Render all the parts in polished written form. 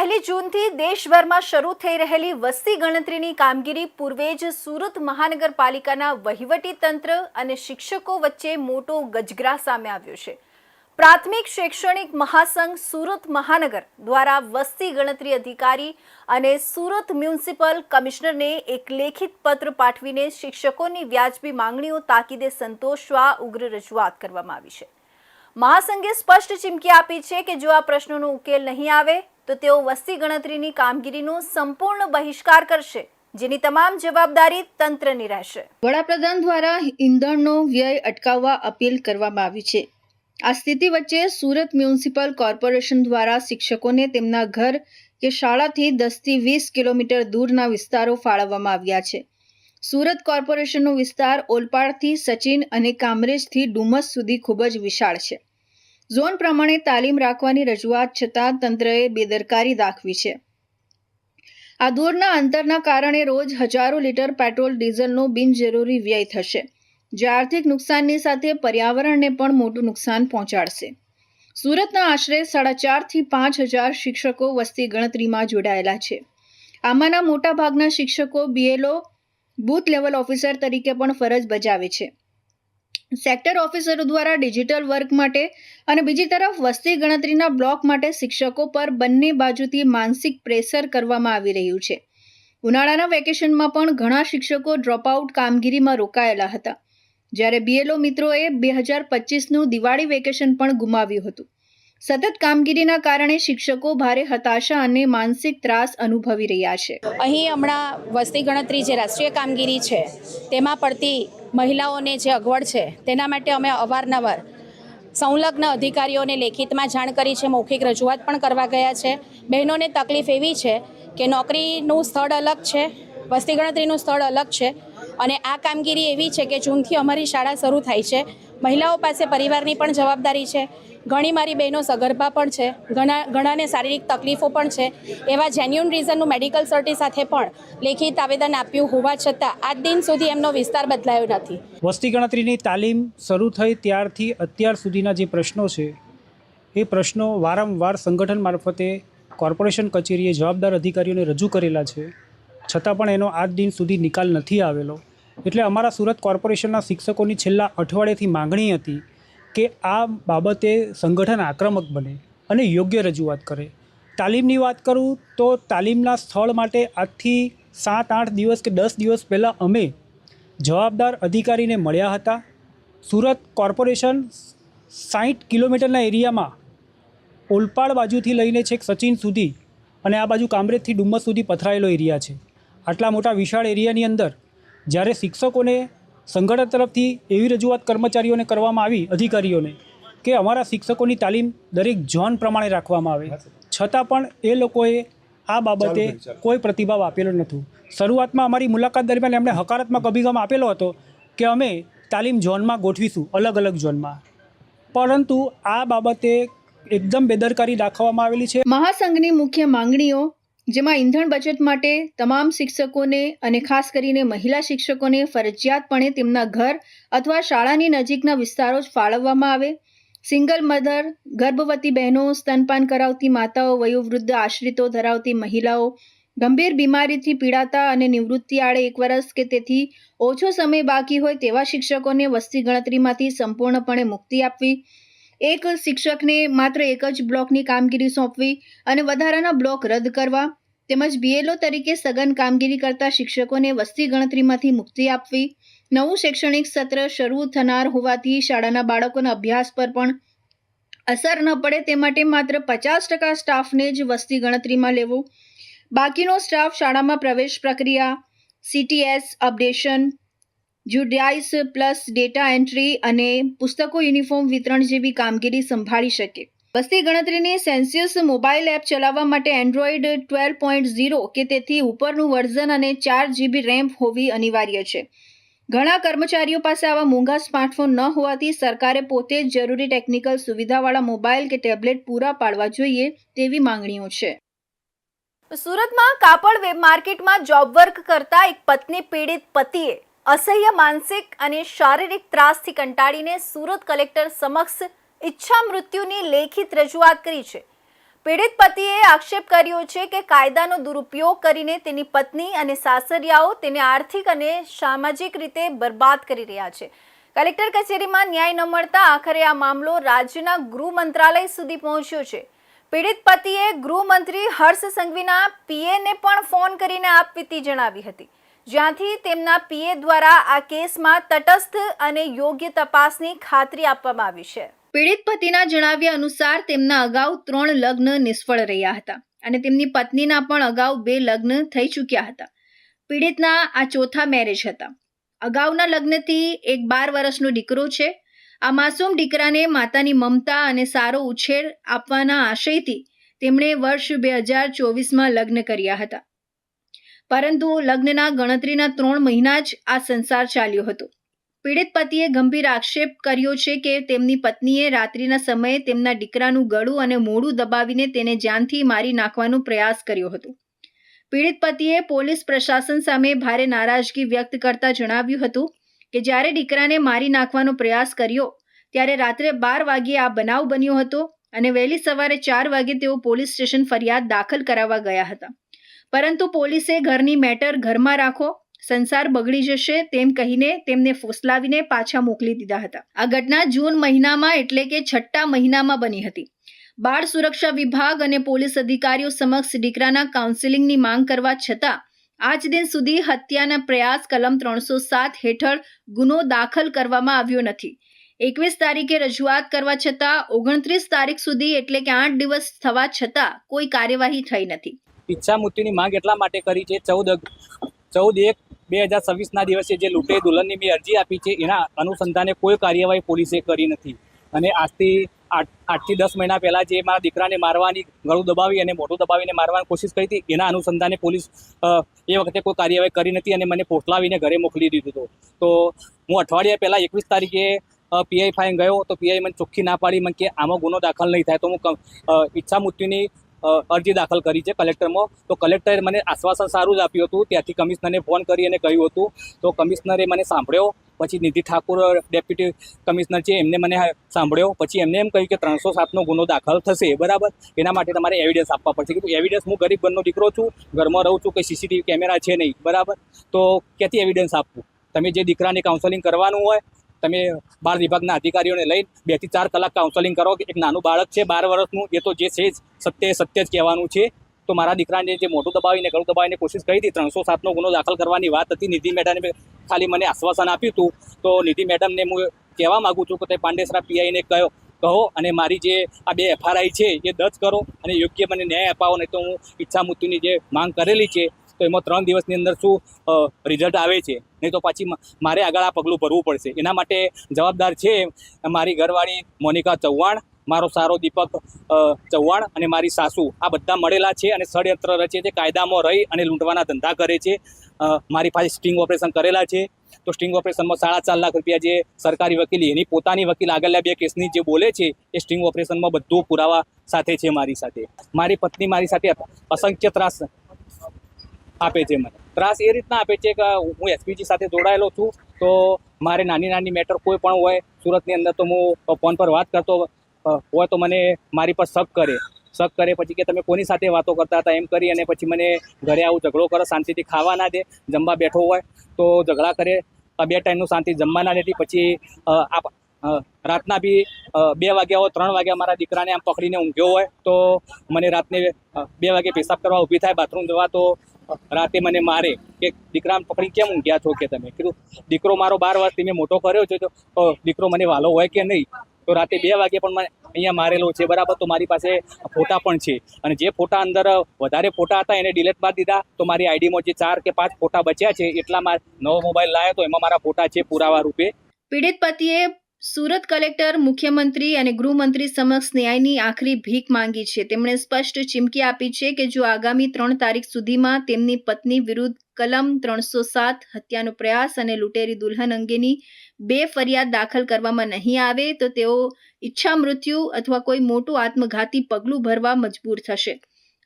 પહેલી જૂનથી દેશભરમાં શરૂ થઈ રહેલી વસ્તી ગણતરીની કામગીરી પૂર્વે જ સુરત મહાનગરપાલિકાના વહીવટી તંત્ર અને શિક્ષકો વચ્ચે મોટો ગજગરા સામે આવ્યો છે। પ્રાથમિક શૈક્ષણિક મહાસંઘ સુરત મહાનગર દ્વારા વસ્તી ગણતરી અધિકારી અને સુરત મ્યુનિસિપલ કમિશનરને એક લેખિત પત્ર પાઠવીને શિક્ષકોની વ્યાજબી માંગણીઓ તાકીદે સંતોષવા ઉગ્ર રજૂઆત કરવામાં આવી છે। મહાસંઘે સ્પષ્ટ ચીમકી આપી છે કે જો આ પ્રશ્નોનો ઉકેલ નહીં આવે તો તેઓ વસ્તી ગણતરીની કામગીરીનો સંપૂર્ણ બહિષ્કાર કરશે, જેની તમામ જવાબદારી તંત્રની રહેશે। વડાપ્રધાન દ્વારા ઈંધણનો વ્યય અટકાવવા અપીલ કરવામાં આવી છે। આ સ્થિતિ વચ્ચે સુરત મ્યુનિસિપલ કોર્પોરેશન દ્વારા શિક્ષકોને તેમના ઘર કે શાળાથી 10 થી 20 કિલોમીટર દૂરના વિસ્તારો ફાળવવામાં આવ્યા છે। સુરત કોર્પોરેશનનો વિસ્તાર ઓલપાડથી સચિન અને કામરેજથી ડુમસ સુધી ખૂબ જ વિશાળ છે। ઝોન પ્રમાણે તાલીમ રાખવાની રજૂઆત છતાં તંત્રએ બેદરકારી દાખવી છે। આ દૂરના અંતરના કારણે રોજ હજારો લીટર પેટ્રોલ ડીઝલનો બિનજરૂરી વ્યય થશે, જે આર્થિક નુકસાનની સાથે પર્યાવરણને પણ મોટું નુકસાન પહોંચાડશે। સુરતના આશરે 4.5 થી 5,000 શિક્ષકો વસ્તી ગણતરીમાં જોડાયેલા છે। આમાંના મોટાભાગના શિક્ષકો BLO બૂથ લેવલ ઓફિસર તરીકે પણ ફરજ બજાવે છે। સેક્ટર ઓફિસરો દ્વારા ડિજિટલ વર્ક માટે અને બીજી તરફ વસ્તી ગણતરીના બ્લોક માટે શિક્ષકો પર બંને બાજુથી માનસિક પ્રેશર કરવામાં આવી રહ્યું છે। ઉનાળાના વેકેશનમાં પણ ઘણા શિક્ષકો ડ્રોપઆઉટ કામગીરીમાં રોકાયેલા હતા, જ્યારે BLO મિત્રોએ 2025નું દિવાળી વેકેશન પણ ગુમાવ્યું હતું। સતત કામગીરીના કારણે શિક્ષકો ભારે હતાશા અને માનસિક ત્રાસ અનુભવી રહ્યા છે। અહીં હમણાં વસ્તી ગણતરી જે રાષ્ટ્રીય કામગીરી છે તેમાં પડતી મહિલાઓને જે અગવડ છે તેના માટે અમે અવારનવાર સંલગ્ન અધિકારીઓને લેખિતમાં જાણ કરી છે, મૌખિક રજૂઆત પણ કરવા ગયા છે। બહેનોને તકલીફ એવી છે કે નોકરીનું સ્થળ અલગ છે, વસ્તી ગણતરીનું સ્થળ અલગ છે અને આ કામગીરી એવી છે કે જૂનથી અમારી શાળા શરૂ થાય છે। મહિલાઓ પાસે પરિવારની પણ જવાબદારી છે, ઘણી મારી બહેનો સગર્ભા પણ છે, ઘણાને શારીરિક તકલીફો પણ છે। એવા જેન્યુન રીઝનનું મેડિકલ સર્ટી સાથે પણ લેખિત આવેદન આપ્યું હોવા છતાં આજ દિન સુધી એમનો વિસ્તાર બદલાયો નથી। વસ્તી ગણતરીની તાલીમ શરૂ થઈ ત્યારથી અત્યાર સુધીના જે પ્રશ્નો છે એ પ્રશ્નો વારંવાર સંગઠન મારફતે કોર્પોરેશન કચેરીએ જવાબદાર અધિકારીઓને રજૂ કરેલા છે, છતાં પણ એનો આજ દિન સુધી નિકાલ નથી આવેલો। એટલે અમારા સુરત કોર્પોરેશનના શિક્ષકોની છેલ્લા અઠવાડિયેથી માંગણી હતી કે આ બાબતે સંગઠન આક્રમક બને અને યોગ્ય રજૂઆત કરે। તાલીમની વાત કરું તો તાલીમના સ્થળ માટે આજથી 7-8 દિવસ કે 10 દિવસ પહેલાં અમે જવાબદાર અધિકારીને મળ્યા હતા। સુરત કોર્પોરેશન 60 કિલોમીટરના એરિયામાં ઓલપાડ બાજુથી લઈને છેક સચિન સુધી અને આ બાજુ કામરેજથી ડુમસ સુધી પથરાયેલો એરિયા છે। આટલા મોટા વિશાળ એરિયાની અંદર જ્યારે શિક્ષકોને સંગઠન તરફથી એવી રજૂઆત કર્મચારીઓને કરવામાં આવી, અધિકારીઓને, કે અમારા શિક્ષકોની તાલીમ દરેક ઝોન પ્રમાણે રાખવામાં આવે, છતાં પણ એ લોકોએ આ બાબતે કોઈ પ્રતિભાવ આપેલો નથી। શરૂઆતમાં અમારી મુલાકાત દરમિયાન એમણે હકારાત્મક અભિગમ આપેલો હતો કે અમે તાલીમ ઝોનમાં ગોઠવીશું, અલગ અલગ ઝોનમાં, પરંતુ આ બાબતે એકદમ બેદરકારી દાખવવામાં આવેલી છે। મહાસંઘની મુખ્ય માંગણીઓ, જેમાં ઈંધણ બચત માટે તમામ શિક્ષકોને અને ખાસ કરીને મહિલા શિક્ષકોને ફરજિયાતપણે તેમના ઘર અથવા શાળાની નજીકના વિસ્તારો જ ફાળવવામાં આવે, સિંગલ મધર, ગર્ભવતી બહેનો, સ્તનપાન કરાવતી માતાઓ, વયોવૃદ્ધ આશ્રિતો ધરાવતી મહિલાઓ, ગંભીર બીમારીથી પીડાતા અને નિવૃત્તિ આડે 1 વર્ષ કે તેથી ઓછો સમય બાકી હોય તેવા શિક્ષકોને વસ્તી ગણતરીમાંથી સંપૂર્ણપણે મુક્તિ આપવી, એક શિક્ષકને માત્ર એક જ બ્લોકની કામગીરી સોંપવી અને વધારાના બ્લોક રદ કરવા, તેમજ BLO તરીકે સઘન કામગીરી કરતા શિક્ષકોને વસ્તી ગણતરીમાંથી મુક્તિ આપવી, નવું શૈક્ષણિક સત્ર શરૂ થનાર હોવાથી શાળાના બાળકોના અભ્યાસ પર પણ અસર ન પડે તે માટે માત્ર 50% સ્ટાફને જ વસ્તી ગણતરીમાં લેવો, બાકીનો સ્ટાફ શાળામાં પ્રવેશ પ્રક્રિયા, CTS updation, UDISE plus data entry અને પુસ્તકો યુનિફોર્મ વિતરણ જેવી કામગીરી સંભાળી શકે। વસ્તી ગણતરીની સેન્સિયસ મોબાઈલ એપ ચલાવવા માટે એન્ડ્રોઇડ 12.0 કે તેથી ઉપરનું વર્ઝન અને 4 GB RAM હોવી અનિવાર્ય છે। ઘણા કર્મચારીઓ પાસે આવા મોંઘા સ્માર્ટફોન ન હોવાથી સરકારે પોતે જ જરૂરી ટેકનિકલ સુવિધાવાળા મોબાઈલ કે ટેબ્લેટ પૂરા પાડવા જોઈએ તેવી માંગણીઓ છે। સુરતમાં કાપડ વેબ માર્કેટમાં જોબ વર્ક કરતા એક પત્ની પીડિત પતિએ અસહ્ય માનસિક અને શારીરિક ત્રાસથી કંટાળીને સુરત કલેક્ટર સમક્ષ ઈચ્છા મૃત્યુની લેખિત રજૂઆત કરી છે। પીડિત પતિએ આક્ષેપ કર્યો છે કે કાયદાનો દુરુપયોગ કરીને તેની પત્ની અને સાસરિયાઓ તેને આર્થિક અને સામાજિક રીતે બરબાદ કરી રહ્યા છે. કલેક્ટર કચેરીમાં ન્યાય ન મળતા આખરે આ મામલો રાજ્યના ગૃહ મંત્રાલય સુધી પહોંચ્યો છે. પીડિત પતિએ ગૃહમંત્રી હર્ષ સંઘવીના પીએને પણ ફોન કરીને આપવીતી જણાવી હતી, જ્યાંથી તેમના પીએ દ્વારા આ કેસમાં તટસ્થ અને યોગ્ય તપાસની ખાતરી આપવામાં આવી છે. પીડિત પતિના જણાવ્યા અનુસાર તેમના અગાઉ 3 લગ્ન નિષ્ફળ રહ્યા હતા અને તેમની પત્નીના પણ અગાઉ 2 લગ્ન થઈ ચૂક્યા હતા. પીડિતના આ ચોથા મેરેજ હતા. અગાઉના લગ્નથી એક 12 વર્ષનો દીકરો છે. આ માસૂમ દીકરાને માતાની મમતા અને સારો ઉછેર આપવાના આશયથી તેમણે વર્ષ 2024માં લગ્ન કર્યા હતા. પરંતુ લગ્નના ગણતરીના 3 મહિના જ આ સંસાર ચાલ્યો હતો. પીડિત પતિએ ગંભીર આક્ષેપ કર્યો છે કે તેમની પત્નીએ રાત્રિના સમયે તેમના દીકરાનું ગળું અને મોઢું દબાવીને તેને જાનથી મારી નાખવાનો પ્રયાસ કર્યો હતો. પીડિત પતિએ પોલીસ પ્રશાસન સામે ભારે નારાજગી વ્યક્ત કરતા જણાવ્યું હતું કે જ્યારે દીકરાને મારી નાખવાનો પ્રયાસ કર્યો ત્યારે રાત્રે 12 વાગ્યે આ બનાવ બન્યો હતો અને વહેલી સવારે 4 વાગ્યે તેઓ પોલીસ સ્ટેશન ફરિયાદ દાખલ કરાવવા ગયા હતા. પરંતુ પોલીસે ઘરની મેટર ઘરમાં રાખો, સંસાર બગડી જશે તેમ કહીને તેમને ફોસલાવીને પાછા મોકલી દીધા હતા. આ ઘટના જૂન મહિનામાં એટલે કે 6ઠ્ઠા મહિનામાં બની હતી. બાળ સુરક્ષા વિભાગ અને પોલીસ અધિકારીઓ સમક્ષ દીકરાના કાઉન્સેલિંગની માંગ કરવા છતાં આજ દિન સુધી હત્યાના પ્રયાસ કલમ 307 હેઠળ ગુનો દાખલ કરવામાં આવ્યો નથી. 21 તારીખે રજૂઆત કરવા છતાં 29 તારીખ સુધી એટલે કે 8 દિવસ થવા છતાં કોઈ કાર્યવાહી થઈ નથી. ઈચ્છા મૃત્યુની માંગ એટલા માટે કરી છે 14/1/2026ના દિવસે જે લૂંટે દુલ્હનની મેં અરજી આપી છે એના અનુસંધાને કોઈ કાર્યવાહી પોલીસે કરી નથી. અને આજથી 8 થી 10 મહિના પહેલાં જે મારા દીકરાને મારવાની, ગળું દબાવી અને મોઢું દબાવીને મારવાની કોશિશ કરી હતી એના અનુસંધાને પોલીસ એ વખતે કોઈ કાર્યવાહી કરી નથી અને મને પોટલાવીને ઘરે મોકલી દીધું હતું. તો હું અઠવાડિયા પહેલાં 21 તારીખે પીઆઈ ફાઈન ગયો તો પીઆઈ મને ચોખ્ખી ના પાડી મને કે આમાં ગુનો દાખલ નહીં થાય. તો હું ઈચ્છા મૃત્યુની અરજી દાખલ કરી છે કલેક્ટરમાં. તો કલેક્ટરે મને આશ્વાસન સારું જ આપ્યું હતું. ત્યાંથી કમિશનરને ફોન કરી અને કહ્યું હતું. તો કમિશનરે મને સાંભળ્યો. પછી નિધિ ઠાકુર ડેપ્યુટી કમિશનર છે એમને મને સાંભળ્યો. પછી એમને એમ કહ્યું કે 307નો ગુનો દાખલ થશે, બરાબર, એના માટે તમારે એવિડન્સ આપવા પડશે. કીધું એવિડન્સ, હું ગરીબ ઘરનો દીકરો છું, ઘરમાં રહું છું, કંઈ સીસીટીવી કેમેરા છે નહીં, બરાબર, તો ક્યાંથી એવિડન્સ આપવું? તમે જે દીકરાને કાઉન્સેલિંગ કરવાનું હોય તમે બાળ વિભાગના અધિકારીઓને લઈને 2 થી 4 કલાક કાઉન્સેલિંગ કરો. એક નાનું બાળક છે 12 વર્ષનું, એ તો જે છે સત્ય જ કહેવાનું છે. તો મારા દીકરાને જે મોઢું દબાવીને ગળું દબાવીને કોશિશ કરી હતી, 307નો ગુનો દાખલ કરવાની વાત હતી. નિધિ મેડમે ખાલી મને આશ્વાસન આપ્યું હતું. તો નિધિ મેડમને હું કહેવા માગું છું કે તે પાંડેસરા પીઆઈને કહો અને મારી જે આ 2 FRI છે એ દર્જ કરો અને યોગ્ય મને ન્યાય અપાવો. નહીં તો હું ઈચ્છા મૃત્યુની જે માંગ કરેલી છે તો એમાં 3 દિવસની અંદર શું રિઝલ્ટ આવે છે, નહીં તો પછી મારે આગળ આ પગલું ભરવું પડશે. એના માટે જવાબદાર છે મારી ઘરવાળી મોનિકા ચૌહાણ, મારો સારો દીપક ચૌહાણ અને મારી સાસુ. આ બધા મળેલા છે અને ષડયંત્ર રચે છે, કાયદામાં રહી અને લૂંટવાના ધંધા કરે છે. મારી પાસે સ્ટિંગ ઓપરેશન કરેલા છે. તો સ્ટિંગ ઓપરેશનમાં 4.5 લાખ રૂપિયા જે સરકારી વકીલ, એની પોતાની વકીલ આગળના 2 કેસની જે બોલે છે એ સ્ટિંગ ઓપરેશનમાં બધું પુરાવા સાથે છે મારી સાથે. મારી પત્ની મારી સાથે અસંખ્ય ત્રાસ આપે છે. મને ત્રાસ એ રીતના આપે છે કે હું એસપીજી સાથે જોડાયેલો છું. તો મારે નાની મેટર કોઈ પણ હોય સુરતની અંદર તો હું ફોન પર વાત કરતો હોય તો મને મારી પર શક કરે પછી કે તમે કોની સાથે વાતો કરતા હતા એમ કરી અને પછી મને ઘરે આવું ઝઘડો કરે, શાંતિથી ખાવા ના દે. જમવા બેઠો હોય તો ઝઘડા કરે, 2 ટાઈમનું શાંતિ જમવા ના દેતી. પછી રાતના બી 2 વાગ્યા હોય, 3 વાગ્યા મારા દીકરાને આમ પકડીને ઊંઘ્યો હોય તો મને રાતને 2 વાગે પેશાબ કરવા ઊભી થાય બાથરૂમ જવા તો રાતે મને મારે કે દીકરાને પકડી કેમ ઊંઘ્યા છો કે તમે. કીધું દીકરો મારો 12 વર્ષથી મેં મોટો કર્યો છે તો દીકરો મને વાલો હોય કે નહીં. તો રાતે 2 વાગે પણ મને અહીંયા મારેલો છે, બરાબર. તો મારી પાસે ફોટા પણ છે અને જે ફોટા અંદર વધારે ફોટા હતા એને ડિલીટ મારી દીધા. તો મારી આઈડીમાં જે 4 કે 5 ફોટા બચ્યા છે એટલામાં નવો મોબાઈલ લાવ્યો તો એમાં મારા ફોટા છે પુરાવા રૂપે. પીડિત પતિએ સુરત કલેક્ટર, મુખ્યમંત્રી અને ગૃહમંત્રી સમક્ષ ન્યાયની આખરી ભીખ માંગી છે. તેમણે સ્પષ્ટ ચીમકી આપી છે કે જો આગામી 3 તારીખ સુધીમાં તેમની પત્ની વિરુદ્ધ કલમ 307 હત્યાનો પ્રયાસ અને લૂંટેરી દુલ્હન અંગેની 2 ફરિયાદ દાખલ કરવામાં નહીં આવે તો તેઓ ઈચ્છા મૃત્યુ અથવા કોઈ મોટું આત્મઘાતી પગલું ભરવા મજબૂર થશે.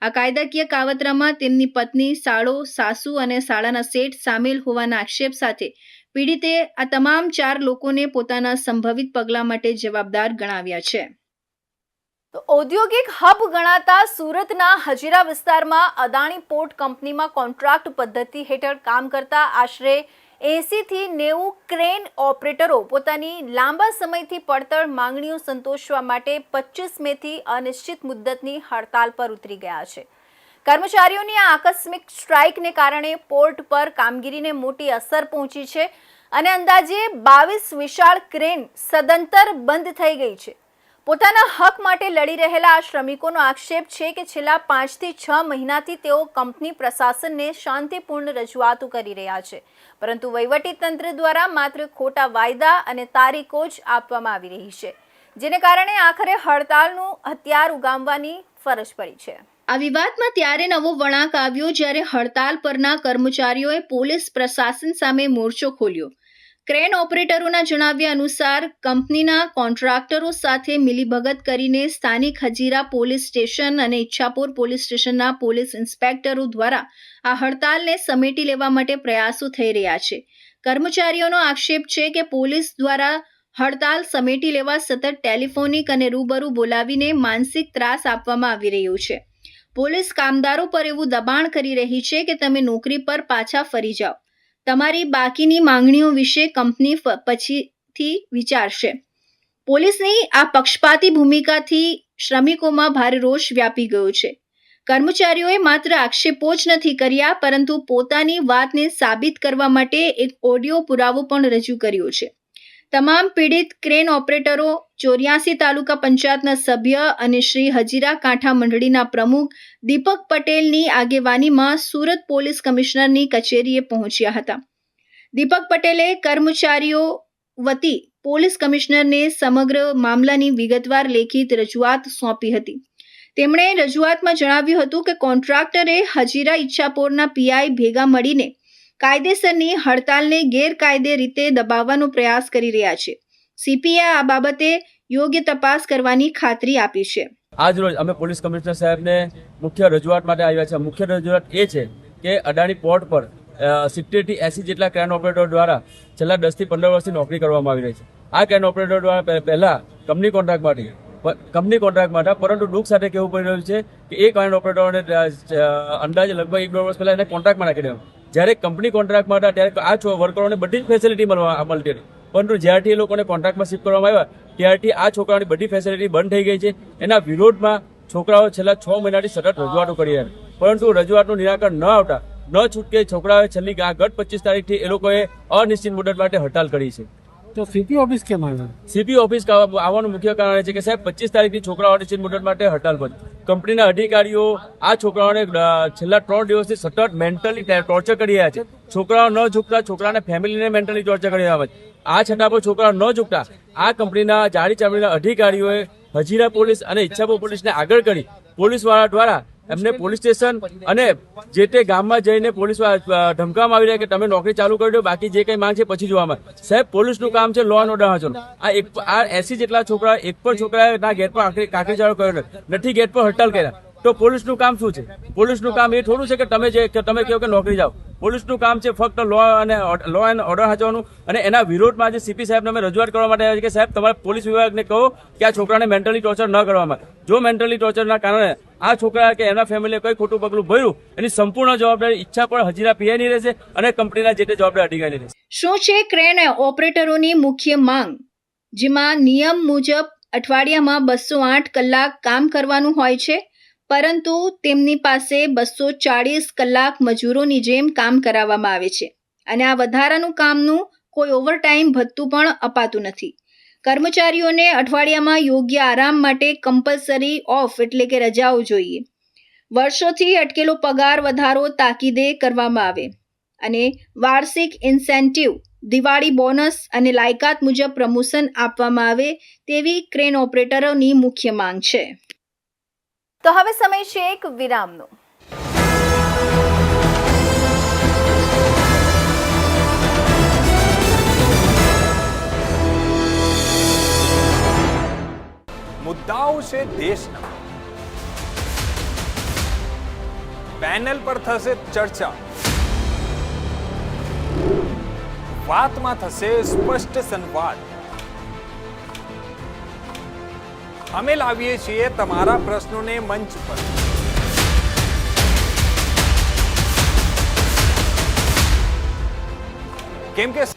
આ કાયદાકીય કાવતરામાં તેમની પત્ની, સાળો, સાસુ અને સાળાના શેઠ સામેલ હોવાના આક્ષેપ સાથે પીડિતે આ તમામ 4 લોકોને પોતાના સંભવિત પગલાં માટે જવાબદાર ગણાવ્યા છે. તો ઔદ્યોગિક હબ ગણાતા સુરતના હજીરા વિસ્તારમાં અદાણી પોર્ટ કંપનીમાં કોન્ટ્રાક્ટ પદ્ધતિ હેઠળ કામ કરતા આશરે 80 થી 90 ક્રેન ઓપરેટરો પોતાની લાંબા સમયથી પડતર માંગણીઓ સંતોષવા માટે 25 મેથી અનિશ્ચિત મુદ્દતની હડતાલ પર ઉતરી ગયા છે. કર્મચારીઓની આ આકસ્મિક સ્ટ્રાઇકને કારણે પોર્ટ પર કામગીરીને મોટી અસર પહોંચી છે અને અંદાજે 22 વિશાળ ક્રેન સદંતર બંધ થઈ ગઈ છે. પોતાના હક માટે લડી રહેલા આ શ્રમિકોનો આક્ષેપ છે કે છેલ્લા 5 થી 6 મહિનાથી તેઓ કંપની પ્રશાસનને શાંતિપૂર્ણ રજૂઆતો કરી રહ્યા છે, પરંતુ વહીવટીતંત્ર દ્વારા માત્ર ખોટા વાયદા અને તારીખો જ આપવામાં આવી રહી છે, જેને કારણે આખરે હડતાલનું હથિયાર ઉગામવાની ફરજ પડી છે. આ વિવાદમાં ત્યારે નવો વળાંક આવ્યો જ્યારે હડતાલ પરના કર્મચારીઓએ પોલીસ પ્રશાસન સામે મોરચો ખોલ્યો. ક્રેન ઓપરેટરોના જણાવ્યા અનુસાર કંપનીના કોન્ટ્રાક્ટરો સાથે મિલીભગત કરીને સ્થાનિક હજીરા પોલીસ સ્ટેશન અને ઈચ્છાપુર પોલીસ સ્ટેશનના પોલીસ ઇન્સ્પેક્ટરો દ્વારા આ હડતાલને સમેટી લેવા માટે પ્રયાસો થઈ રહ્યા છે. કર્મચારીઓનો આક્ષેપ છે કે પોલીસ દ્વારા હડતાલ સમેટી લેવા સતત ટેલિફોનિક અને રૂબરૂ બોલાવીને માનસિક ત્રાસ આપવામાં આવી રહ્યો છે. પોલીસ કામદારો પર એવું દબાણ કરી રહી છે કે તમે નોકરી પર પાછા ફરી જાઓ, તમારી બાકીની માંગણીઓ વિશે કંપની પછીથી વિચારશે. પોલીસની આ પક્ષપાતી ભૂમિકાથી શ્રમિકોમાં ભારે રોષ વ્યાપી ગયો છે. કર્મચારીઓએ માત્ર આક્ષેપો જ નથી કર્યા, પરંતુ પોતાની વાતને સાબિત કરવા માટે એક ઓડિયો પુરાવો પણ રજૂ કર્યો છે. તમામ પીડિત ક્રેન ઓપરેટરો 84 તાલુકા પંચાયતના સભ્ય અને શ્રી હજીરા કાંઠા મંડળીના પ્રમુખ દીપક પટેલની આગેવાનીમાં સુરત પોલીસ કમિશનરની કચેરીએ પહોંચ્યા હતા. દીપક પટેલે કર્મચારીઓ વતી પોલીસ કમિશનરને સમગ્ર મામલાની વિગતવાર લેખિત રજૂઆત સોંપી હતી. તેમણે રજૂઆતમાં જણાવ્યું હતું કે કોન્ટ્રાક્ટરે હજીરા ઈચ્છાપોરના પીઆઈ ભેગા મળીને કાયદેસરની હડતાલને ગેરકાયદે રીતે દબાવવાનો પ્રયાસ કરી રહ્યા છે. સીપીએ આ બાબતે યોગ્ય તપાસ કરવાની ખાતરી આપી છે. આજ રોજ અમે પોલીસ કમિશનર સાહેબને મુખ્ય રજૂઆત માટે આવ્યા છે. મુખ્ય રજૂઆત એ છે કે અદાણી પોર્ટ પર 70 થી 80 જેટલા ક્રેન ઓપરેટરો દ્વારા છેલ્લા 10 થી 15 વર્ષથી નોકરી કરવામાં આવી રહી છે. આ ક્રેન ઓપરેટરો દ્વારા પહેલા કંપની કોન્ટ્રાક્ટ માટે પરંતુ દુઃખ સાથે કહેવું પડી રહ્યું છે કે એ ક્રેન ઓપરેટરોને અંદાજે લગભગ 1-2 વર્ષ પહેલા એને કોન્ટ્રાક્ટમાં નાખી દેવા. જ્યારે કંપની કોન્ટ્રાક્ટમાં હતા ત્યારે આ વર્કરોને બધી જ ફેસિલિટી મળતી હતી, પરંતુ જ્યારથી એ લોકોને કોન્ટ્રાક્ટમાં શિફ્ટ કરવામાં આવ્યા ત્યારથી આ છોકરાઓની બધી ફેસિલિટી બંધ થઈ ગઈ છે. એના વિરોધમાં છોકરાઓ છેલ્લા 6 મહિનાથી સતત રજૂઆતો કરી રહ્યા છે, પરંતુ રજૂઆતનું નિરાકરણ ન આવતા ન છૂટકે છોકરાઓએ છેલ્લી ગત 25 તારીખથી એ લોકોએ અનિશ્ચિત મુદત માટે હડતાલ કરી છે. તો સીપી ઓફિસ કેમ આવ્યું? સીપી ઓફિસ આવવાનું મુખ્ય કારણ છે કે સાહેબ 25 તારીખથી છોકરાઓ અનિશ્ચિત મુદત માટે હડતાલ પર. કંપનીના અધિકારીઓ આ છોકરાઓને છેલ્લા 3 દિવસથી સતત મેન્ટલી ટોર્ચર કરી રહ્યા છે. છોકરાઓ ન ઝૂકતા છોકરાને ફેમિલીને મેન્ટલી ટોર્ચર કરી રહ્યા છે. આ છતાં પણ છોકરાઓ ન ઝૂકતા આ કંપનીના જાડી ચામડીના અધિકારીઓએ હજીરા પોલીસ અને ઈચ્છાપુર પોલીસને આગળ કરી પોલીસવાળા દ્વારા એમને પોલીસ સ્ટેશન અને જે તે ગામમાં જઈને પોલીસ ધમકાવવામાં આવી રહ્યા કે તમે નોકરી ચાલુ કરી દો, બાકી જે કંઈ માંગ છે પછી જોવામાં. સાહેબ, પોલીસનું કામ છે લો એન્ડ ઓર્ડર હાંસવાનું. આ 80 જેટલા છોકરા એક પણ છોકરાએ ના ગેટ પર કાકરી ચાળો કર્યો નથી, ગેટ પર હડતાલ કર્યા. તો પોલીસનું કામ શું છે? પોલીસનું કામ એ થોડું છે કે તમે કહો કે નોકરી જાઓ. પોલીસનું કામ છે ફક્ત લો એન્ડ ઓર્ડર હાંચવાનું. અને એના વિરોધમાં આજે સીપી સાહેબને અમે રજૂઆત કરવા માટે આવ્યા છે કે સાહેબ, તમારે પોલીસ વિભાગને કહો કે આ છોકરાને મેન્ટલી ટોર્ચર ન કરવામાં. જો મેન્ટલી ટોર્ચરના કારણે આ છોકરા કે એના ફેમિલીએ કોઈ ખોટું પગલું ભર્યું એની સંપૂર્ણ જવાબદારી ઈચ્છા પણ હજીરા પીઆઈની રહેશે અને કંપનીના જે તે જવાબદાર અધિકારીની રહેશે. શું છે ક્રેન ઓપરેટરોની મુખ્ય માંગ? જેમાં નિયમ મુજબ અઠવાડિયામાં 208 કલાક કામ કરવાનું હોય છે, પરંતુ તેમની પાસે 240 કલાક મજૂરોની જેમ કામ કરાવવામાં આવે છે અને આ વધારાનું કામનું કોઈ ઓવરટાઈમ ભથ્થું પણ અપાતું નથી. કર્મચારીઓને અઠવાડિયામાં યોગ્ય આરામ માટે કમ્પલસરી ઓફ એટલે કે રજાઓ જોઈએ. વર્ષોથી અટકેલો પગાર વધારો તાકીદે કરવામાં આવે અને વાર્ષિક ઇન્સેન્ટિવ, દિવાળી બોનસ અને લાયકાત મુજબ પ્રમોશન આપવામાં આવે તેવી ક્રેન ઓપરેટરોની મુખ્ય માંગ છે. તો હવે સમય છે એક વિરામનો. મુદ્દાઓ છે દેશના, પેનલ પર થશે ચર્ચા, વાતમાં થશે સ્પષ્ટ સંવાદ અમે લાવીએ છીએ તમારા પ્રશ્નોને મંચ પર. કેમ કે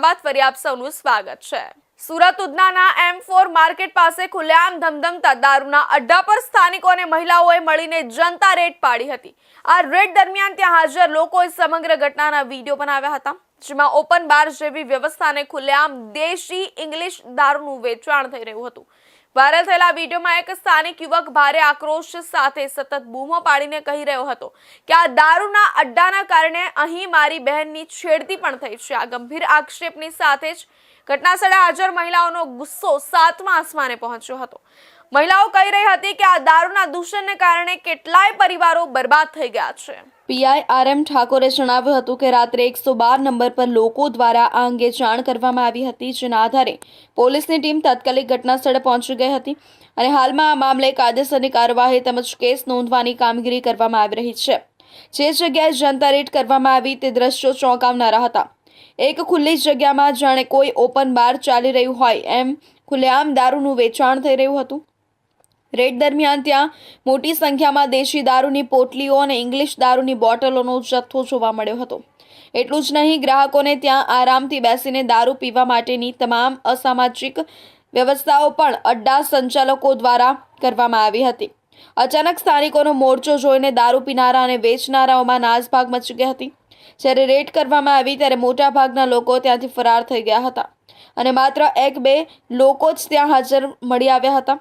બાદ ફરી આપ સૌનું સ્વાગત છે. સુરત ઉધનાના M4 માર્કેટ પાસે ખુલ્લેઆમ ધમધમતા દારૂના અડ્ડા પર સ્થાનિકો અને મહિલાઓએ મળીને જનતા રેડ પાડી હતી. આ રેડ દરમિયાન ત્યાં હાજર લોકોએ સમગ્ર ઘટનાના વિડીયો બનાવ્યા હતા, જેમાં ઓપન બાર જેવી વ્યવસ્થાને ખુલ્લેઆમ દેશી ઇંગ્લિશ દારૂનું વેચાણ થઈ રહ્યું હતું. વાયરલ થયેલા વિડીયોમાં એક સ્થાનિક યુવક ભારે આક્રોશ સાથે સતત બૂમો પાડીને કહી રહ્યો હતો કે આ દારૂના અડ્ડાના કારણે અહીં મારી બહેનની છેડતી પણ થઈ છે. આ ગંભીર આક્ષેપની સાથે જ ઘટનાસ્થળે હાજર મહિલાઓનો ગુસ્સો 7મા આસમાને પહોંચ્યો હતો. મહિલાઓ કહી રહી હતી કે આ દારૂના દૂષણને કારણે કેટલાય પરિવારો બરબાદ થઈ ગયા છે. પીઆઈ RM ઠાકોરે જણાવ્યું હતું કે રાત્રે 112 નંબર પર લોકો દ્વારા આ અંગે જાણ કરવામાં આવી હતી, જેના આધારે પોલીસની ટીમ તાત્કાલિક ઘટનાસ્થળે પહોંચી ગઈ હતી અને હાલમાં આ મામલે કાયદેસરની કાર્યવાહી તેમજ કેસ નોંધવાની કામગીરી કરવામાં આવી રહી છે. જે જગ્યાએ જનતા રેડ કરવામાં આવી તે દ્રશ્યો ચોંકાવનારા હતા. એક ખુલ્લી જગ્યામાં જાણે કોઈ ઓપન બાર ચાલી રહ્યું હોય એમ ખુલ્લેઆમ દારૂનું વેચાણ થઈ રહ્યું હતું. રેડ દરમિયાન ત્યાં મોટી સંખ્યામાં દેશી દારૂની પોટલીઓ અને ઇંગ્લિશ દારૂની બોટલોનો જથ્થો જોવા મળ્યો હતો. એટલું જ નહીં, ગ્રાહકોને ત્યાં આરામથી બેસીને દારૂ પીવા માટેની તમામ અસામાજિક વ્યવસ્થાઓ પણ અડ્ડા સંચાલકો દ્વારા કરવામાં આવી હતી. અચાનક સ્થાનિકોનો મોરચો જોઈને દારૂ પીનારા અને વેચનારાઓમાં નાસભાગ મચી ગઈ હતી. જ્યારે રેડ કરવામાં આવી ત્યારે મોટાભાગના લોકો ત્યાંથી ફરાર થઈ ગયા હતા અને માત્ર 1-2 લોકો જ ત્યાં હાજર મળી આવ્યા હતા.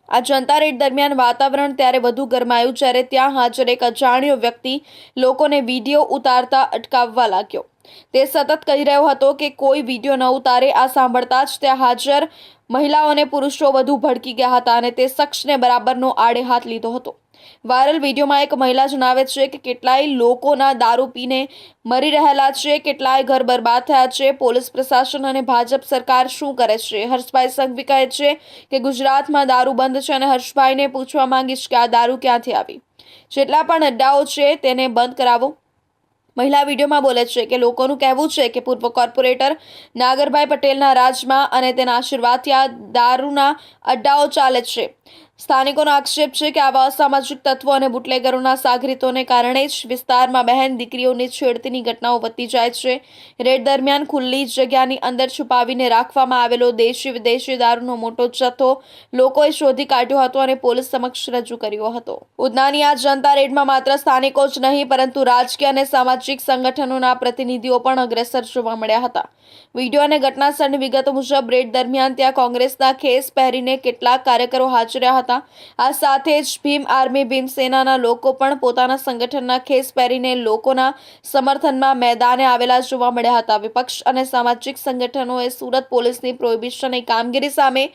આ જનતા રેડ દરમિયાન વાતાવરણ ત્યારે વધુ ગરમાયું જ્યારે ત્યાં હાજર એક અજાણ્યો વ્યક્તિ લોકોને વિડીયો ઉતારતા અટકાવવા લાગ્યો. તે સતત કહી રહ્યો હતો કે કોઈ વિડીયો ન ઉતારે. આ સાંભળતા જ ત્યાં હાજર મહિલાઓ અને પુરુષો વધુ ભડકી ગયા હતા અને તે શખ્સને બરાબરનો આડે હાથ લીધો હતો. વાયરલ વિડીયોમાં એક મહિલા જણાવે છે કે કેટલાય લોકોના દારૂ પીને મરી રહેલા છે, કેટલાય ઘર બરબાદ થયા છે. પોલીસ પ્રશાસન અને ભાજપ સરકાર શું કરે છે? હર્ષભાઈ સંઘવી કહે છે કે ગુજરાતમાં દારૂ બંધ છે અને હર્ષભાઈને પૂછવા માંગીશ કે આ દારૂ ક્યાંથી આવી? જેટલા પણ અડ્ડાઓ છે તેને બંધ કરાવો. મહિલા વિડીયોમાં બોલે છે કે લોકોનું કહેવું છે કે પૂર્વ કોર્પોરેટર નાગરભાઈ પટેલના રાજમાં અને તેના આશીર્વાદથી આ દારૂના અડ્ડાઓ ચાલે છે. સ્થાનિકોનો આક્ષેપ છે કે આવા અસામાજિક તત્વો અને બુટલેગરોના સાગરીતોને કારણે જ વિસ્તારમાં બહેન દીકરીઓની છેડતીની ઘટનાઓ વધતી જાય છે. રેડ દરમિયાન ખુલ્લી જગ્યાની અંદર છુપાવીને રાખવામાં આવેલો દેશી વિદેશી દારૂનો મોટો જથ્થો લોકોએ શોધી કાઢ્યો હતો અને પોલીસ સમક્ષ રજૂ કર્યો હતો. ઉધનાની આ જનતા રેડમાં માત્ર સ્થાનિકો જ નહીં પરંતુ રાજકીય અને સામાજિક સંગઠનોના પ્રતિનિધિઓ પણ અગ્રેસર જોવા મળ્યા હતા. વિડીયો અને ઘટનાસ્થળની વિગતો મુજબ રેડ દરમિયાન ત્યાં કોંગ્રેસના ખેસ પહેરીને કેટલાક કાર્યકરો હાજર રહ્યા હતા. આ સાથે જ ભીમ આર્મી ભીમસેનાના લોકો પણ પોતાના સંગઠનના ખેસ પહેરીને લોકોના સમર્થનમાં મેદાને આવેલા જોવા મળ્યા હતા. વિપક્ષ અને સામાજિક સંગઠનોએ સુરત પોલીસની પ્રોહિબિશનની કામગીરી સામે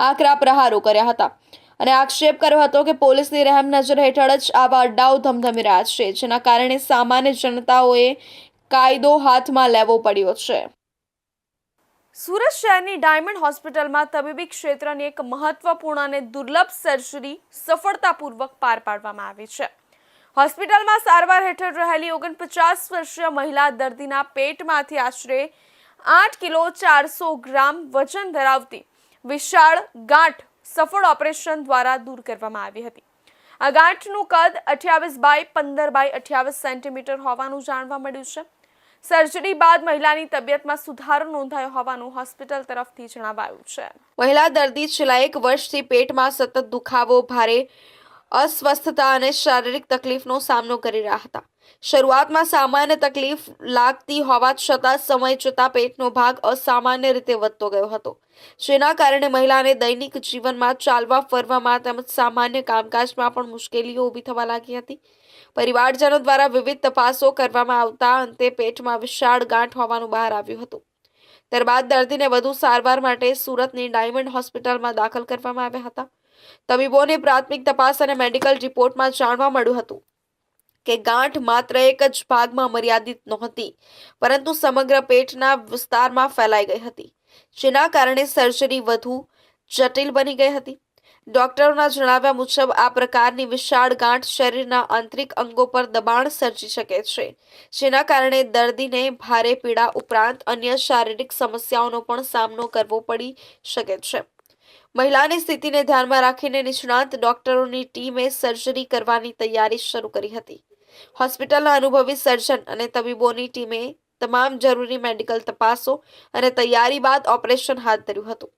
આકરા પ્રહારો કર્યા હતા અને આક્ષેપ કર્યો હતો કે પોલીસની રહેમ નજર હેઠળ જ આવા અડ્ડાઓ ધમધમી રહ્યા છે, જેના કારણે સામાન્ય જનતાઓએ કાયદો હાથમાં લેવો પડ્યો છે. સુરત શહેરની ડાયમંડ હોસ્પિટલમાં તબીબી ક્ષેત્રની એક મહત્વપૂર્ણ અને દુર્લભ સર્જરી સફળતાપૂર્વક પાર પાડવામાં આવી છે. હોસ્પિટલમાં સારવાર હેઠળ રહેલી 49 વર્ષીય મહિલા દર્દીના પેટમાંથી આશરે 8 કિલો 400 ગ્રામ વજન ધરાવતી વિશાળ ગાંઠ સફળ ઓપરેશન દ્વારા દૂર કરવામાં આવી હતી. આ ગાંઠનું કદ 28 બાય 15 બાય 28 સેન્ટીમીટર હોવાનું જાણવા મળ્યું છે. સર્જરી બાદ મહિલાની તબિયતમાં સુધારો નોંધાયો હોવાનું હોસ્પિટલ તરફથી જણાવાયું છે. મહિલા દર્દી છેલ્લા 1 વર્ષથી પેટમાં સતત દુખાવો, ભારે અસ્વસ્થતા અને શારીરિક તકલીફનો સામનો કરી રહ્યા હતા. શરૂઆતમાં સામાન્ય તકલીફ લાગતી હોવા છતાં સમય જતાં પેટનો ભાગ અસામાન્ય રીતે વધતો ગયો હતો, જેના કારણે મહિલાને દૈનિક જીવનમાં ચાલવા ફરવામાં તેમજ સામાન્ય કામકાજમાં પણ મુશ્કેલીઓ ઊભી થવા લાગી હતી. પરિવારજનો દ્વારા વિવિધ તપાસો કરવામાં આવતા અંતે પેટમાં વિશાળ ગાંઠ હોવાનું બહાર આવ્યું હતું. ત્યારબાદ દર્દીને વધુ સારવાર માટે સુરતની ડાયમંડ હોસ્પિટલમાં દાખલ કરવામાં આવ્યા હતા. તબીબોની પ્રાથમિક તપાસ અને મેડિકલ રિપોર્ટમાં જાણવા મળ્યું હતું કે ગાંઠ માત્ર એક જ ભાગમાં મર્યાદિત નહોતી, પરંતુ સમગ્ર પેટના વિસ્તારમાં ફેલાઈ ગઈ હતી, જેના કારણે સર્જરી વધુ જટિલ બની ગઈ હતી. ડોક્ટરોના જણાવ્યા મુજબ આ પ્રકારની વિશાળ ગાંઠ શરીરના આંતરિક અંગો પર દબાણ સર્જી શકે છે, જેના કારણે દર્દીને ભારે પીડા ઉપરાંત અન્ય શારીરિક સમસ્યાઓનો પણ સામનો કરવો પડી શકે છે. મહિલાની સ્થિતિને ધ્યાનમાં રાખીને નિષ્ણાત ડોક્ટરોની ટીમે સર્જરી કરવાની તૈયારી શરૂ કરી હતી. હોસ્પિટલના અનુભવી સર્જન અને તબીબોની ટીમે તમામ જરૂરી મેડિકલ તપાસો અને તૈયારી બાદ ઓપરેશન હાથ ધર્યું હતું.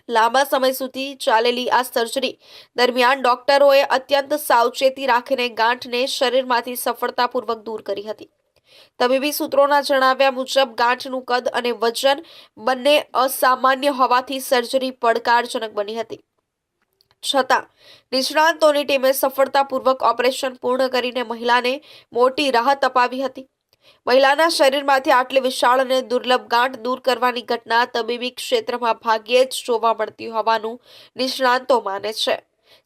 લાંબા સમય સુધી ચાલેલી આ સર્જરી દરમિયાન ડોક્ટરોએ અત્યંત સાવચેતી રાખીને ગાંઠને શરીરમાંથી સફળતાપૂર્વક દૂર કરી હતી. તબીબી સૂત્રોના જણાવ્યા મુજબ ગાંઠનું કદ અને વજન બંને અસામાન્ય હોવાથી સર્જરી પડકારજનક બની હતી. છતાં નિષ્ણાતોની ટીમે સફળતાપૂર્વક ઓપરેશન પૂર્ણ કરીને મહિલાને મોટી રાહત અપાવી હતી. મહિલાના શરીરમાંથી આટલી વિશાળ અને દુર્લભ ગાંઠ દૂર કરવાની ઘટના તબીબી ક્ષેત્રમાં ભાગ્યે જ જોવા મળતી હોવાનું નિષ્ણાતો માને છે.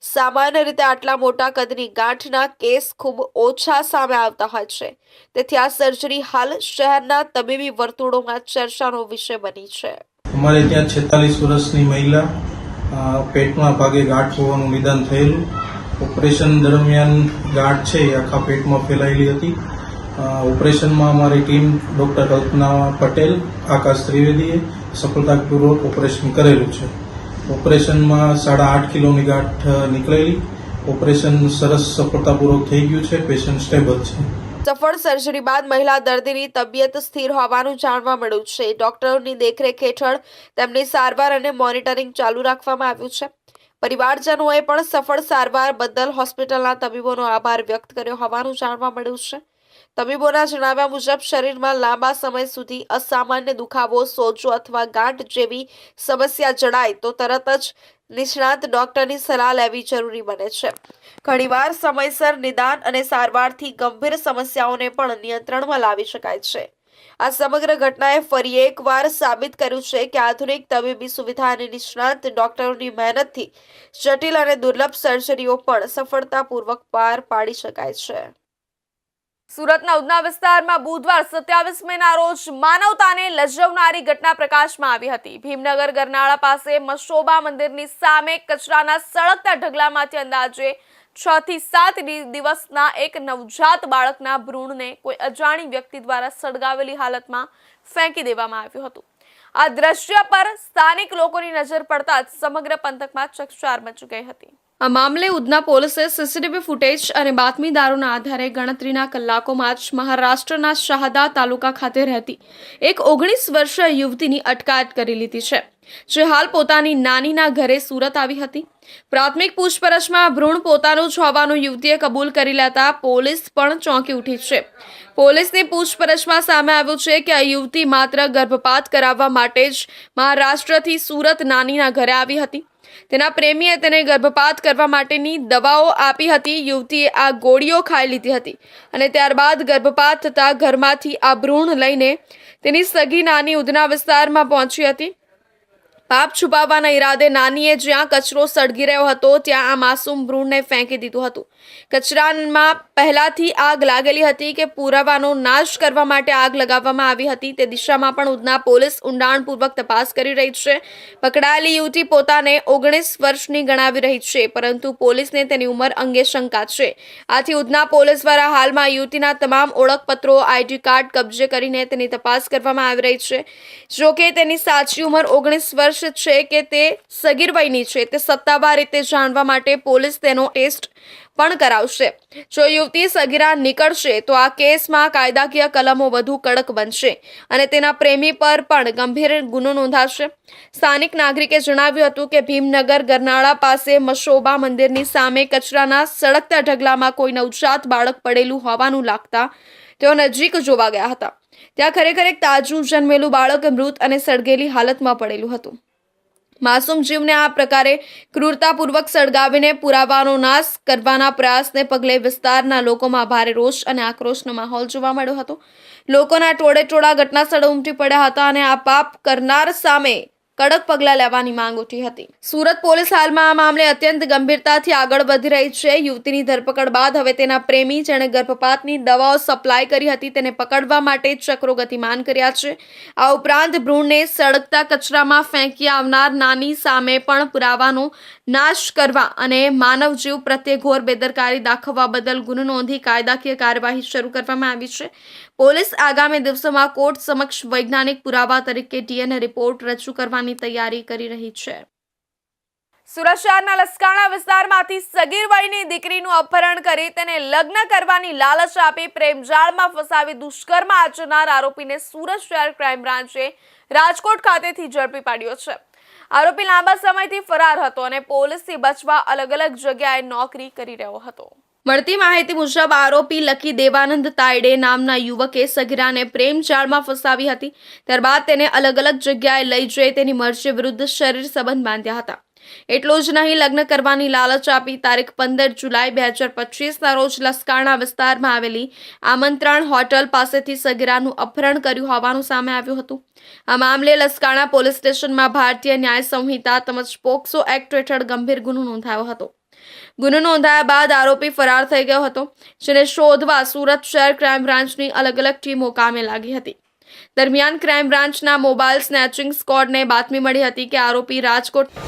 સામાન્ય રીતે આટલા મોટા કદની ગાંઠના કેસ ખૂબ ઓછા સામે આવતા હોય છે. તેથી આ સર્જરી હાલ શહેરના તબીબી વર્તુળોમાં ચર્ચાનો વિષય બની છે. અમારે ત્યાં 46 વર્ષની મહિલા પેટમાં ભાગે ગાંઠ હોવાનું નિદાન થયેલું. ઓપરેશન દરમિયાન ગાંઠ છે એ આખા પેટમાં ફેલાયેલી હતી. ઓપરેશનમાં અમારી ટીમ ડોક્ટર કલ્પના પટેલ, આકાશ ત્રિવેદીએ સફળતાપૂર્વક ઓપરેશન કરેલું છે. ઓપરેશનમાં 8.5 કિલોની ગાંઠ નીકળેલી. ઓપરેશન સરસ સફળતાપૂર્વક થઈ ગયું છે. પેશન્ટ સ્ટેબલ છે. સફળ સર્જરી બાદ મહિલા દર્દીની તબિયત સ્થિર હોવાનું જાણવા મળ્યું છે. ડોક્ટરોની દેખરેખ હેઠળ તેમની સારવાર અને મોનિટરિંગ ચાલુ રાખવામાં આવ્યું છે. પરિવારજનોએ પણ સફળ સારવાર બદલ હોસ્પિટલના તબીબોનો આભાર વ્યક્ત કર્યો હોવાનું જાણવા મળ્યું છે. તબીબોના જણાવ્યા મુજબ શરીરમાં લાંબા સમય સુધી અસામાન્ય દુખાવો, સોજો અથવા ગાંઠ જેવી સમસ્યા જણાય તો તરત જ નિષ્ણાત ડોક્ટરની સલાહ લેવી જરૂરી બને છે. ઘણીવાર સમયસર નિદાન અને સારવારથી ગંભીર સમસ્યાઓને પણ નિયંત્રણમાં લાવી શકાય છે. આ સમગ્ર ઘટનાએ ફરી એકવાર સાબિત કર્યું છે કે આધુનિક તબીબી સુવિધા અને નિષ્ણાત ડોક્ટરોની મહેનતથી જટિલ અને દુર્લભ સર્જરીઓ પણ સફળતાપૂર્વક પાર પાડી શકાય છે. સુરતના ઉધના વિસ્તારમાં બુધવાર 27 મેના રોજ માનવતાને લજવનારી ઘટના પ્રકાશમાં આવી હતી. ભીમનગર ગરનાળા પાસે મશોબા મંદિરની સામે કચરાના સળગતા ઢગલામાંથી અંદાજે 6 થી 7 દિવસના એક નવજાત બાળકના ભ્રૂણને કોઈ અજાણી વ્યક્તિ દ્વારા સળગાવેલી હાલતમાં ફેંકી દેવામાં આવ્યું હતું. આ દ્રશ્ય પર સ્થાનિક લોકોની નજર પડતા જ સમગ્ર પંથકમાં ચકચાર મચી ગઈ હતી. આ મામલે ઉધના પોલીસે સીસીટીવી ફૂટેજ અને બાતમીદારોના આધારે ગણતરીના કલાકોમાં જ મહારાષ્ટ્રના શાહદા તાલુકા ખાતે રહેતી એક 19 વર્ષીય યુવતીની અટકાયત કરી લીધી છે, જે હાલ પોતાની નાનીના ઘરે સુરત આવી હતી. પ્રાથમિક પૂછપરછમાં ભ્રૂણ પોતાનું જ હોવાનું યુવતીએ કબૂલ કરી લેતા પોલીસ પણ ચોંકી ઉઠી છે. પોલીસની પૂછપરછમાં સામે આવ્યું છે કે આ યુવતી માત્ર ગર્ભપાત કરાવવા માટે જ મહારાષ્ટ્રથી સુરત નાનીના ઘરે આવી હતી. તેના પ્રેમીએ તેને ગર્ભપાત કરવા માટેની દવાઓ આપી હતી. યુવતીએ આ ગોળીઓ ખાઈ લીધી હતી અને ત્યારબાદ ગર્ભપાત થતા ઘરમાંથી આ ભ્રૂણ લઈને તેની સગી નાની ઉધના વિસ્તારમાં પહોંચી હતી. પાપ છુપાવવાના ઈરાદે નાનીએ જ્યાં કચરો સળગી રહ્યો હતો ત્યાં આ માસૂમ ભ્રૂણને ફેંકી દીધું હતું. કચરામાં પહેલાથી આગ લાગેલી હતી કે પુરાવાનો નાશ કરવા માટે આગ લગાવવામાં આવી હતી તે દિશામાં પણ ઉધના પોલીસ ઊંડાણપૂર્વક તપાસ કરી રહી છે. પકડાયેલી યુવતી પોતાને 19 વર્ષની ગણાવી રહી છે, પરંતુ પોલીસને તેની ઉંમર અંગે શંકા છે. આથી ઉધના પોલીસ દ્વારા હાલમાં યુવતીના તમામ ઓળખપત્રો, આઈડી કાર્ડ કબજે કરીને તેની તપાસ કરવામાં આવી રહી છે. જોકે તેની સાચી ઉંમર 19 વર્ષ છે કે તે સગીર વયની છે તે સત્તાવાર રીતે જાણવા માટે પોલીસ તેનો ટેસ્ટ પણ કરાવશે. જો યુવતી સગીરા નીકળશે તો આ કેસમાં કાયદાકીય કલમો વધુ કડક બનશે અને તેના પ્રેમી પર પણ ગંભીર ગુનો નોંધાશે. સ્થાનિક નાગરિકે જણાવ્યું હતું કે ભીમનગર ગરનાળા પાસે મશોબા મંદિરની સામે કચરાના સળગતા ઢગલામાં કોઈ નવજાત બાળક પડેલું હોવાનું લાગતા તેઓ નજીક જોવા ગયા હતા. ત્યાં ખરેખર એક તાજું જન્મેલું બાળક મૃત અને સળગેલી હાલતમાં પડેલું હતું. માસૂમ જીવને આ પ્રકારે ક્રૂરતાપૂર્વક સળગાવીને પુરાવાનો નાશ કરવાના પ્રયાસને પગલે વિસ્તારના લોકોમાં ભારે રોષ અને આક્રોશનો માહોલ જોવા મળ્યો હતો. લોકોના ટોળે ટોળા ઘટના સ્થળે ઉમટી પડ્યા હતા અને આ પાપ કરનાર સામે કડક પગલાં લેવાની માંગ ઉઠી હતી. સુરત પોલીસ હાલમાં આ મામલે અત્યંત ગંભીરતાથી આગળ વધી રહી છે. યુવતીની ધરપકડ બાદ હવે તેના પ્રેમી જેણે ગર્ભપાતની દવાઓ સપ્લાય કરી હતી તેને પકડવા માટે ચક્રો ગતિમાન કર્યા છે. આ ઉપરાંત ભ્રૂણને સળગતા કચરામાં ફેંકી આવનાર નાની સામે પણ પુરાવાનો નાશ કરવા અને માનવ જીવ પ્રત્યે ઘોર બેદરકારી દાખવવા બદલ ગુનો નોંધી કાયદાકીય કાર્યવાહી શરૂ કરવામાં આવી છે. પોલીસ આગામી દિવસોમાં કોર્ટ સમક્ષ વૈજ્ઞાનિક પુરાવા તરીકે DNA રિપોર્ટ રજૂ કરવાની તૈયારી કરી રહી છે. સુરત શહેરના લસકાણા વિસ્તારમાંથી સગીર વયની દીકરીનું અપહરણ કરી તેને લગ્ન કરવાની લાલચ આપી પ્રેમજાળમાં ફસાવી દુષ્કર્મ આચરનાર આરોપીને સુરત શહેર ક્રાઇમ બ્રાન્ચે રાજકોટ ખાતેથી ઝડપી પાડ્યો છે. આરોપી લાંબા સમયથી ફરાર હતો અને પોલીસથી બચવા અલગ અલગ જગ્યાએ નોકરી કરી રહ્યો હતો. મળતી માહિતી મુજબ આરોપી લકી દેવાનંદ તાયડે નામના યુવકે સગીરાને પ્રેમ જાળમાં ફસાવી હતી. ત્યારબાદ તેને અલગ અલગ જગ્યાએ લઈ જઈ તેની મરજી વિરુદ્ધ શરીર સંબંધ બાંધ્યા હતા. એટલું જ નહીં, લગ્ન કરવાની લાલચ આપી તારીખ 15 જુલાઈ 2025ના રોજ લસકાણા વિસ્તારમાં આવેલી આમંત્રણ હોટલ પાસેથી સગીરાનું અપહરણ કર્યું હોવાનું સામે આવ્યું હતું. આ મામલે લસકાણા પોલીસ સ્ટેશનમાં ભારતીય ન્યાય સંહિતા તેમજ પોક્સો એક્ટ હેઠળ ગંભીર ગુનો નોંધાયો હતો. ગુનો નોંધાયા બાદ આરોપી ફરાર થઈ ગયો હતો, જેને શોધવા સુરત શહેર ક્રાઇમ બ્રાન્ચની અલગ અલગ ટીમો કામે લાગી હતી. દરમિયાન ક્રાઇમ બ્રાન્ચના મોબાઈલ સ્નેચિંગ સ્ક્વોડને બાતમી મળી હતી કે આરોપી રાજકોટ